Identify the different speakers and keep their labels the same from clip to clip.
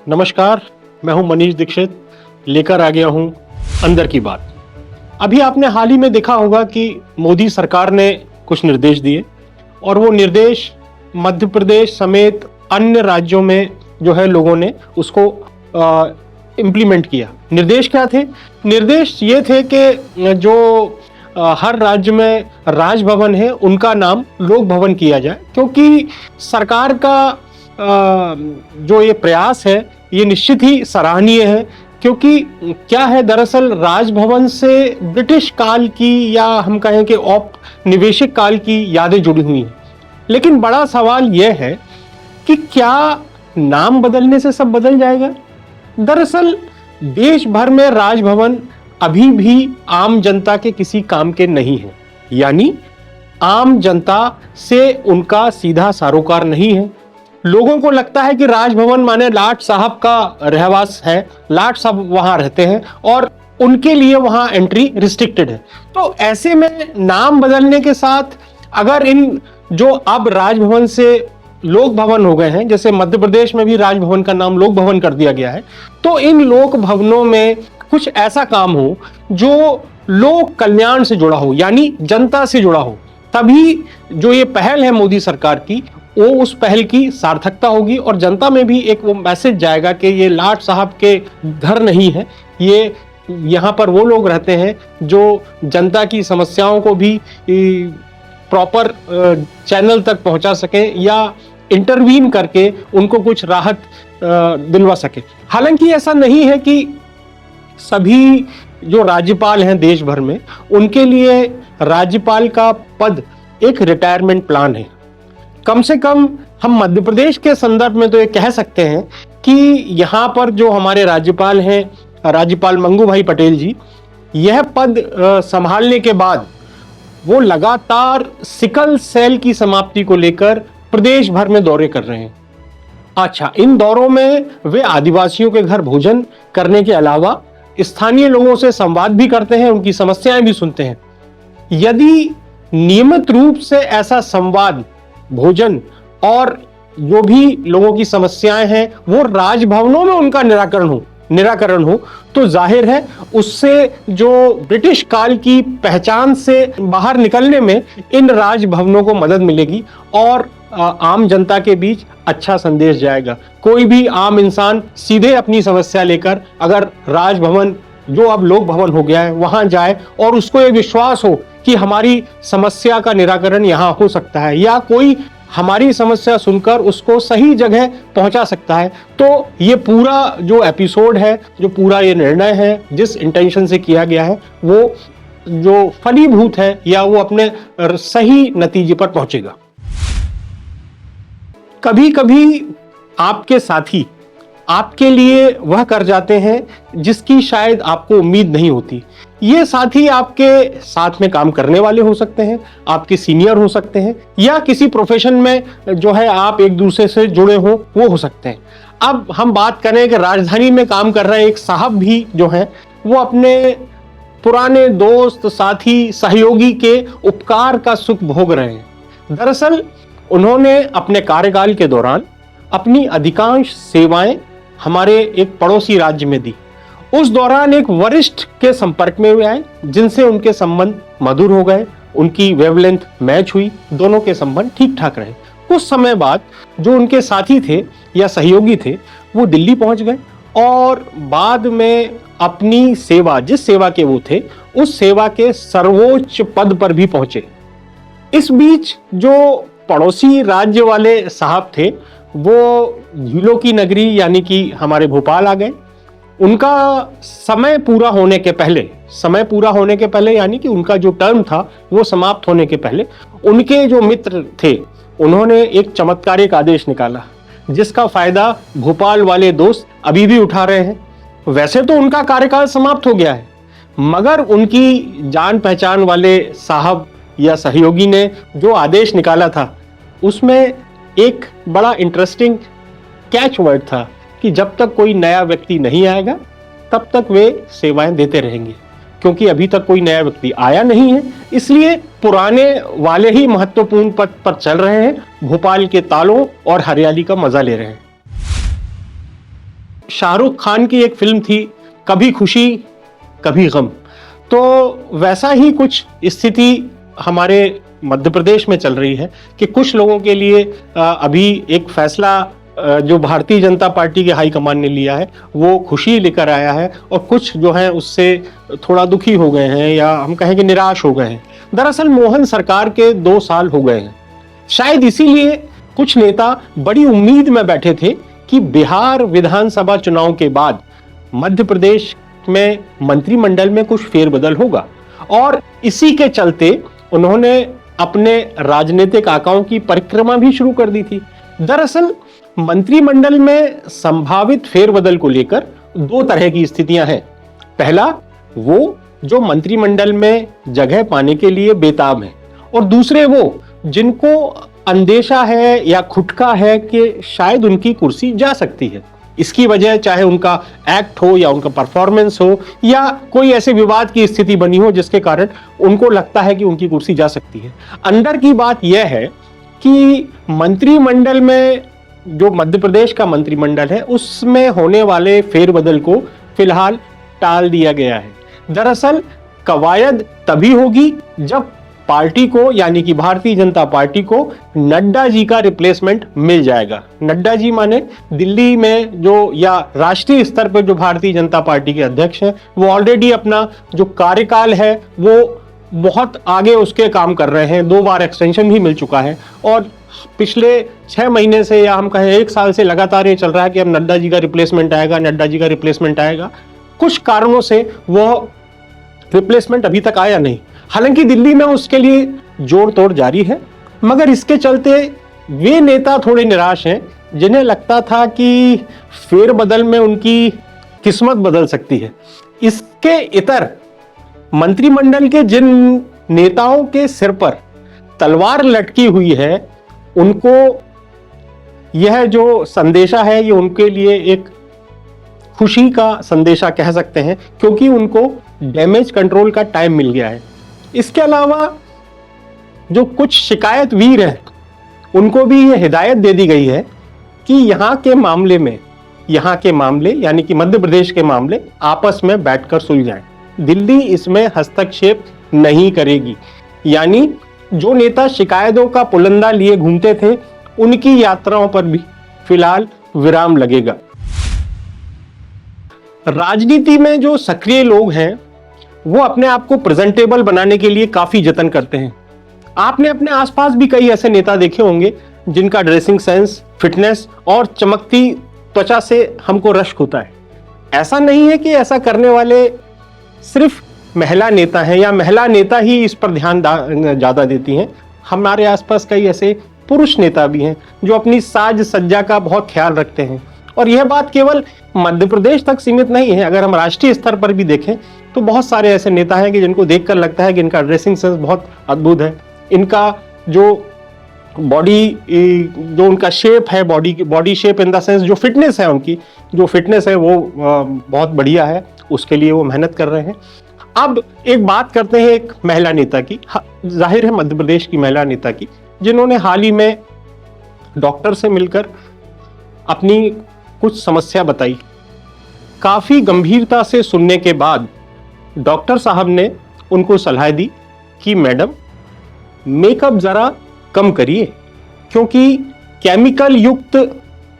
Speaker 1: नमस्कार, मैं हूं मनीष दीक्षित, लेकर आ गया हूं अंदर की बात। अभी आपने हाल ही में देखा होगा कि मोदी सरकार ने कुछ निर्देश दिए और वो निर्देश मध्य प्रदेश समेत अन्य राज्यों में जो है लोगों ने उसको इम्प्लीमेंट किया। निर्देश क्या थे? निर्देश ये थे कि जो हर राज्य में राजभवन है उनका नाम लोक भवन किया जाए, क्योंकि सरकार का जो ये प्रयास है ये निश्चित ही सराहनीय है। क्योंकि क्या है, दरअसल राजभवन से ब्रिटिश काल की या हम कहें कि औपनिवेशिक काल की यादें जुड़ी हुई हैं। लेकिन बड़ा सवाल यह है कि क्या नाम बदलने से सब बदल जाएगा? दरअसल देश भर में राजभवन अभी भी आम जनता के किसी काम के नहीं है, यानी आम जनता से उनका सीधा सरोकार नहीं है। लोगों को लगता है कि राजभवन माने लाट साहब का रहवास है, लाट साहब वहां रहते हैं और उनके लिए वहां एंट्री रिस्ट्रिक्टेड है। तो ऐसे में नाम बदलने के साथ अगर इन जो अब राजभवन से लोक भवन हो गए हैं, जैसे मध्य प्रदेश में भी राजभवन का नाम लोक भवन कर दिया गया है, तो इन लोक भवनों में कुछ ऐसा काम हो जो लोक कल्याण से जुड़ा हो, यानी जनता से जुड़ा हो, तभी जो ये पहल है मोदी सरकार की वो उस पहल की सार्थकता होगी और जनता में भी एक वो मैसेज जाएगा कि ये लाट साहब के घर नहीं है, ये यहाँ पर वो लोग रहते हैं जो जनता की समस्याओं को भी प्रॉपर चैनल तक पहुंचा सकें या इंटरवीन करके उनको कुछ राहत दिलवा सके। हालांकि ऐसा नहीं है कि सभी जो राज्यपाल हैं देश भर में, उनके लिए राज्यपाल का पद एक रिटायरमेंट प्लान है। कम से कम हम मध्य प्रदेश के संदर्भ में तो ये कह सकते हैं कि यहाँ पर जो हमारे राज्यपाल हैं, राज्यपाल मंगू भाई पटेल जी, यह पद संभालने के बाद वो लगातार सिकल सेल की समाप्ति को लेकर प्रदेश भर में दौरे कर रहे हैं। अच्छा, इन दौरों में वे आदिवासियों के घर भोजन करने के अलावा स्थानीय लोगों से संवाद भी करते हैं, उनकी समस्याएं भी सुनते हैं। यदि नियमित रूप से ऐसा संवाद, भोजन और जो भी लोगों की समस्याएं हैं वो राजभवनों में उनका निराकरण हो तो जाहिर है उससे जो ब्रिटिश काल की पहचान से बाहर निकलने में इन राजभवनों को मदद मिलेगी और आम जनता के बीच अच्छा संदेश जाएगा। कोई भी आम इंसान सीधे अपनी समस्या लेकर अगर राजभवन, जो अब लोक भवन हो गया है, वहां जाए और उसको ये विश्वास हो कि हमारी समस्या का निराकरण यहाँ हो सकता है या कोई हमारी समस्या सुनकर उसको सही जगह पहुंचा सकता है, तो ये पूरा जो एपिसोड है, जो पूरा ये निर्णय है, जिस इंटेंशन से किया गया है, वो जो फलीभूत है या वो अपने सही नतीजे पर पहुंचेगा। कभी कभी आपके साथी आपके लिए वह कर जाते हैं जिसकी शायद आपको उम्मीद नहीं होती। ये साथी आपके साथ में काम करने वाले हो सकते हैं, आपके सीनियर हो सकते हैं या किसी प्रोफेशन में जो है आप एक दूसरे से जुड़े हो वो हो सकते हैं। अब हम बात करें कि राजधानी में काम कर रहे एक साहब भी जो है वो अपने पुराने दोस्त, साथी, सहयोगी के उपकार का सुख भोग रहे हैं। दरअसल उन्होंने अपने कार्यकाल के दौरान अपनी अधिकांश सेवाएं हमारे एक पड़ोसी राज्य में दी। उस दौरान एक वरिष्ठ के संपर्क में हुए आए जिनसे उनके संबंध मधुर हो गए, उनकी वेवलेंथ मैच हुई, दोनों के संबंध ठीक ठाक रहे। कुछ समय बाद जो उनके साथी थे या सहयोगी थे वो दिल्ली पहुंच गए और बाद में अपनी सेवा, जिस सेवा के वो थे, उस सेवा के सर्वोच्च पद पर भी पहुंचे। इस बीच जो पड़ोसी राज्य वाले साहब थे वो झीलों की नगरी यानी कि हमारे भोपाल आ गए। उनका समय पूरा होने के पहले यानी कि उनका जो टर्म था वो समाप्त होने के पहले उनके जो मित्र थे उन्होंने एक चमत्कारिक आदेश निकाला जिसका फायदा भोपाल वाले दोस्त अभी भी उठा रहे हैं। वैसे तो उनका कार्यकाल समाप्त हो गया है, मगर उनकी जान पहचान वाले साहब या सहयोगी ने जो आदेश निकाला था उसमें एक बड़ा इंटरेस्टिंग कैच वर्ड था कि जब तक कोई नया व्यक्ति नहीं आएगा तब तक वे सेवाएं देते रहेंगे। क्योंकि अभी तक कोई नया व्यक्ति आया नहीं है, इसलिए पुराने वाले ही महत्वपूर्ण पद पर चल रहे हैं, भोपाल के तालों और हरियाली का मजा ले रहे हैं। शाहरुख खान की एक फिल्म थी, कभी खुशी कभी गम। तो वैसा ही कुछ स्थिति हमारे मध्य प्रदेश में चल रही है कि कुछ लोगों के लिए अभी एक फैसला जो भारतीय जनता पार्टी के हाईकमान ने लिया है वो खुशी लेकर आया है, और कुछ जो है उससे थोड़ा दुखी हो गए हैं, या हम कहें कि निराश हो गए हैं। दरअसल मोहन सरकार के 2 साल हो गए हैं। शायद इसीलिए कुछ नेता बड़ी उम्मीद में बैठे थे कि बिहार विधानसभा चुनाव के बाद मध्य प्रदेश में मंत्रिमंडल में कुछ फेरबदल होगा, और इसी के चलते उन्होंने अपने राजनीतिक आकाओं की परिक्रमा भी शुरू कर दी थी। दरअसल मंत्रिमंडल में संभावित फेरबदल को लेकर 2 तरह की स्थितियां हैं। पहला, वो जो मंत्रिमंडल में जगह पाने के लिए बेताब हैं, और दूसरे वो जिनको अंदेशा है या खुटका है कि शायद उनकी कुर्सी जा सकती है। इसकी वजह चाहे उनका एक्ट हो या उनका परफॉर्मेंस हो या कोई ऐसे विवाद की स्थिति बनी हो जिसके कारण उनको लगता है कि उनकी कुर्सी जा सकती है। अंदर की बात यह है कि मंत्रिमंडल में जो मध्य प्रदेश का मंत्रिमंडल है उसमें होने वाले फेरबदल को फिलहाल टाल दिया गया है। दरअसल कवायद तभी होगी जब पार्टी को, यानी कि भारतीय जनता पार्टी को, नड्डा जी का रिप्लेसमेंट मिल जाएगा। नड्डा जी माने दिल्ली में जो या राष्ट्रीय स्तर पर जो भारतीय जनता पार्टी के अध्यक्ष हैं, वो ऑलरेडी अपना जो कार्यकाल है वो बहुत आगे उसके काम कर रहे हैं। 2 बार एक्सटेंशन भी मिल चुका है, और पिछले 6 महीने से या हम कहें 1 साल से लगातार ये चल रहा है कि अब नड्डा जी का रिप्लेसमेंट आएगा, नड्डा जी का रिप्लेसमेंट आएगा। कुछ कारणों से वो रिप्लेसमेंट अभी तक आया नहीं। हालांकि दिल्ली में उसके लिए जोड़ तोड़ जारी है, मगर इसके चलते वे नेता थोड़े निराश हैं जिन्हें लगता था कि फेरबदल में उनकी किस्मत बदल सकती है। इसके इतर मंत्रिमंडल के जिन नेताओं के सिर पर तलवार लटकी हुई है, उनको यह जो संदेशा है ये उनके लिए एक खुशी का संदेशा कह सकते हैं, क्योंकि उनको डैमेज कंट्रोल का टाइम मिल गया है। इसके अलावा जो कुछ शिकायत वीर हैं उनको भी ये हिदायत दे दी गई है कि यहाँ के मामले यानी कि मध्य प्रदेश के मामले आपस में बैठकर सुलझाएं। दिल्ली इसमें हस्तक्षेप नहीं करेगी। यानी जो नेता शिकायतों का पुलंदा लिए घूमते थे उनकी यात्राओं पर भी फिलहाल विराम लगेगा। राजनीति में जो सक्रिय लोग हैं वो अपने आप को प्रेजेंटेबल बनाने के लिए काफी जतन करते हैं। आपने अपने आसपास भी कई ऐसे नेता देखे होंगे जिनका ड्रेसिंग सेंस, फिटनेस और चमकती त्वचा से हमको रश्क होता है। ऐसा नहीं है कि ऐसा करने वाले सिर्फ महिला नेता हैं या महिला नेता ही इस पर ध्यान ज्यादा देती हैं। हमारे आसपास कई ऐसे पुरुष नेता भी हैं जो अपनी साज सज्जा का बहुत ख्याल रखते हैं, और यह बात केवल मध्य प्रदेश तक सीमित नहीं है। अगर हम राष्ट्रीय स्तर पर भी देखें तो बहुत सारे ऐसे नेता हैं कि जिनको देखकर लगता है कि इनका ड्रेसिंग सेंस बहुत अद्भुत है, इनका जो बॉडी, जो उनका शेप है, body shape in the sense जो फिटनेस है, उनकी जो फिटनेस है वो बहुत बढ़िया है, उसके लिए वो मेहनत कर रहे हैं। अब एक बात करते हैं एक महिला नेता की, जाहिर है मध्य प्रदेश की महिला नेता की, जिन्होंने हाल ही में डॉक्टर से मिलकर अपनी कुछ समस्या बताई। काफी गंभीरता से सुनने के बाद डॉक्टर साहब ने उनको सलाह दी कि मैडम मेकअप जरा कम करिए, क्योंकि केमिकल युक्त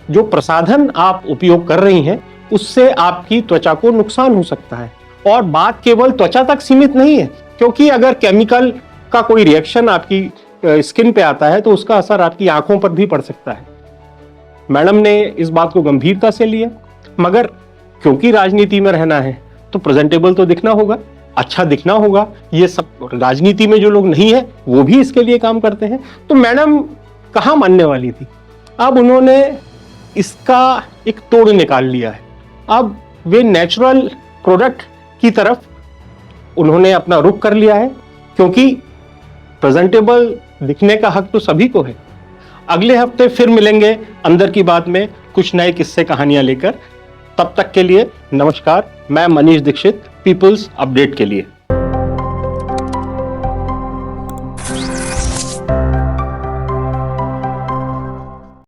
Speaker 1: जो प्रसाधन आप उपयोग कर रही हैं उससे आपकी त्वचा को नुकसान हो सकता है। और बात केवल त्वचा तक सीमित नहीं है, क्योंकि अगर केमिकल का कोई रिएक्शन आपकी स्किन पे आता है तो उसका असर आपकी आंखों पर भी पड़ सकता है। मैडम ने इस बात को गंभीरता से लिया, मगर क्योंकि राजनीति में रहना है तो प्रेजेंटेबल तो दिखना होगा, अच्छा दिखना होगा। ये सब राजनीति में जो लोग नहीं है वो भी इसके लिए काम करते हैं। तो मैडम कहाँ मानने वाली थी, अब उन्होंने इसका एक तोड़ निकाल लिया है। अब वे नेचुरल प्रोडक्ट की तरफ उन्होंने अपना रुख कर लिया है, क्योंकि प्रेजेंटेबल दिखने का हक तो सभी को है। अगले हफ्ते फिर मिलेंगे अंदर की बात में कुछ नए किस्से कहानियां लेकर। तब तक के लिए नमस्कार। मैं मनीष दीक्षित, पीपल्स अपडेट के लिए।